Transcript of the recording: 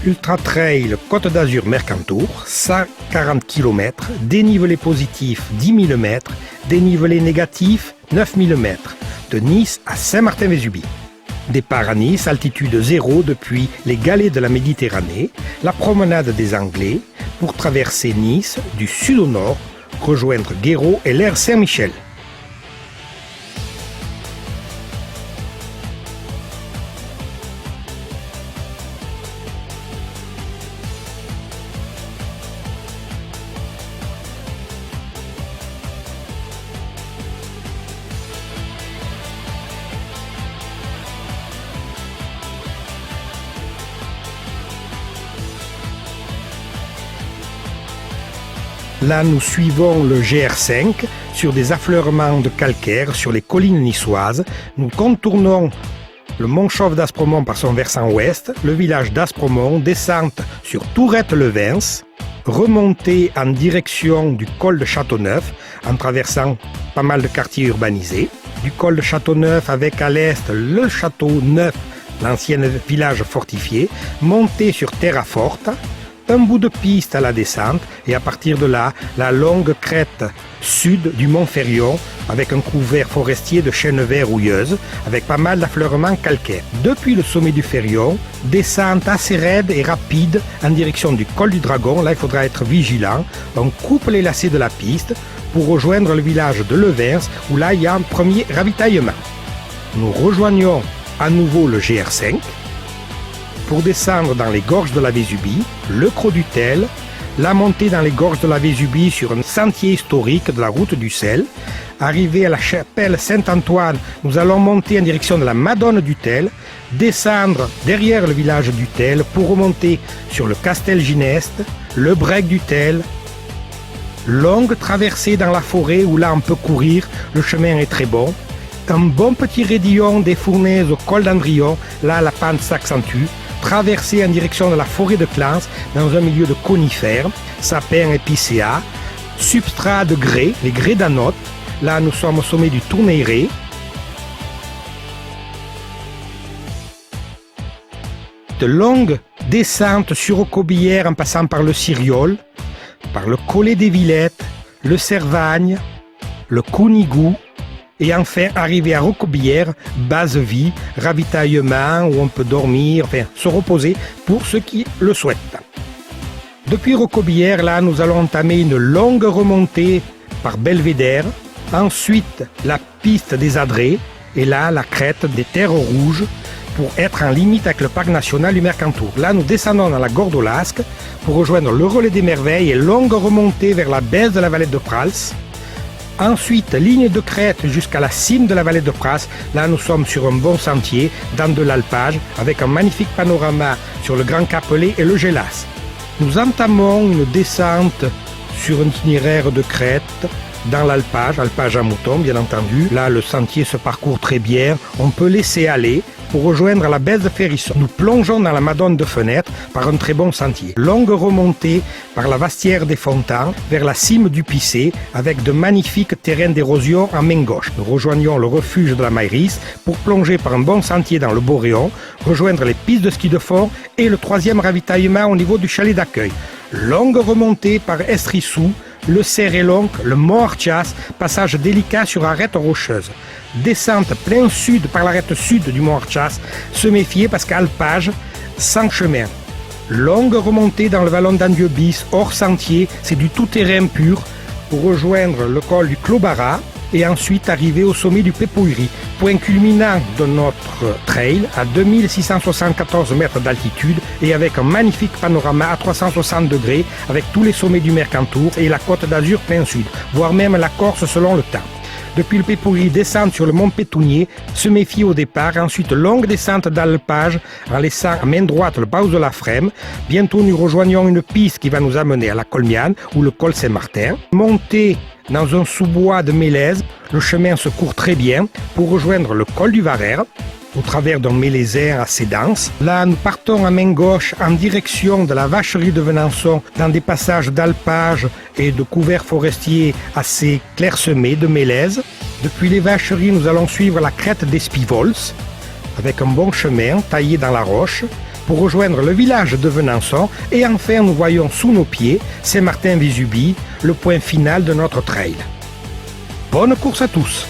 Ultra Trail Côte d'Azur Mercantour, 140 km, dénivelé positif 10 000 m, dénivelé négatif 9 000 m, de Nice à Saint-Martin-Vésubie. Départ à Nice, altitude 0 depuis les galets de la Méditerranée, la promenade des Anglais, pour traverser Nice du sud au nord, rejoindre Guéraud et l'aire Saint-Michel. Là, nous suivons le GR5 sur des affleurements de calcaire sur les collines niçoises. Nous contournons le mont Chauve d'Aspremont par son versant ouest, le village d'Aspremont, descente sur Tourette-le-Vins, remontée en direction du col de Châteauneuf en traversant pas mal de quartiers urbanisés. Du col de Châteauneuf avec à l'est le Château Neuf, l'ancien village fortifié, montée sur Terra Forte, un bout de piste à la descente et à partir de là, la longue crête sud du Mont Ferrion avec un couvert forestier de chênes verts rouilleuses avec pas mal d'affleurements calcaires. Depuis le sommet du Ferrion, descente assez raide et rapide en direction du col du Dragon. Là, il faudra être vigilant. On coupe les lacets de la piste pour rejoindre le village de Levens où là, il y a un premier ravitaillement. Nous rejoignons à nouveau le GR5 pour descendre dans les gorges de la Vésubie, le Crot du Tel, la montée dans les gorges de la Vésubie sur un sentier historique de la route du sel. Arrivé à la chapelle Saint-Antoine, nous allons monter en direction de la Madone du Tel, descendre derrière le village du Tel pour remonter sur le Castel Gineste, le Brec du Tel. Longue traversée dans la forêt où là on peut courir, le chemin est très bon. Un bon petit raidillon des Fournaises au col d'Andrion, là la pente s'accentue. Traversée en direction de la forêt de Clans dans un milieu de conifères, sapins épicéas, substrat de grès, les grès d'anote. Là, nous sommes au sommet du Tournayret. De longues descentes sur Aucobière en passant par le Siriol, par le Collet des Villettes, le Cervagne, le Counigou, et enfin, arriver à Rocobière, base vie, ravitaillement où on peut dormir, enfin se reposer pour ceux qui le souhaitent. Depuis Rocobière, là, nous allons entamer une longue remontée par Belvédère, ensuite la piste des Adrets, et là, la crête des Terres Rouges pour être en limite avec le parc national du Mercantour. Là, nous descendons dans la Gordolasque pour rejoindre le Relais des Merveilles et longue remontée vers la baisse de la vallée de Prals. Ensuite, ligne de crête jusqu'à la cime de la vallée de Pras. Là, nous sommes sur un bon sentier, dans de l'alpage, avec un magnifique panorama sur le Grand Capelé et le Gélas. Nous entamons une descente sur un itinéraire de crête dans l'alpage, alpage à mouton, bien entendu. Là, le sentier se parcourt très bien. On peut laisser aller pour rejoindre la baisse de Férisson. Nous plongeons dans la Madone de Fenêtre par un très bon sentier. Longue remontée par la Vastière des Fontans vers la cime du Pissé avec de magnifiques terrains d'érosion en main gauche. Nous rejoignons le refuge de la Maïris pour plonger par un bon sentier dans le Boréon, rejoindre les pistes de ski de fond et le troisième ravitaillement au niveau du chalet d'accueil. Longue remontée par Estrissou, le Cerrelonc, le Mont Artias, passage délicat sur arête rocheuse. Descente plein sud par l'arête sud du Mont Artias, se méfier parce qu'alpage, sans chemin. Longue remontée dans le vallon d'Andieu-Bis, hors sentier, c'est du tout-terrain pur, pour rejoindre le col du Clobara et ensuite arriver au sommet du Pépouillerie, point culminant de notre trail à 2674 mètres d'altitude et avec un magnifique panorama à 360 degrés avec tous les sommets du Mercantour et la côte d'Azur plein sud, voire même la Corse selon le temps. Depuis le Pépouillerie, descente sur le mont Pétounier, se méfier au départ, ensuite longue descente d'alpage en laissant à main droite le Baus de la Frême. Bientôt nous rejoignons une piste qui va nous amener à la Colmiane ou le col Saint-Martin. Montée dans un sous-bois de Mélèze, le chemin se court très bien pour rejoindre le col du Varère, au travers d'un mélésien assez dense. Là, nous partons à main gauche en direction de la vacherie de Venançon dans des passages d'alpage et de couverts forestiers assez clairsemés de mélèze. Depuis les vacheries, nous allons suivre la crête d'Espivols avec un bon chemin taillé dans la roche pour rejoindre le village de Venançon et enfin nous voyons sous nos pieds Saint-Martin-Vésubie, le point final de notre trail. Bonne course à tous!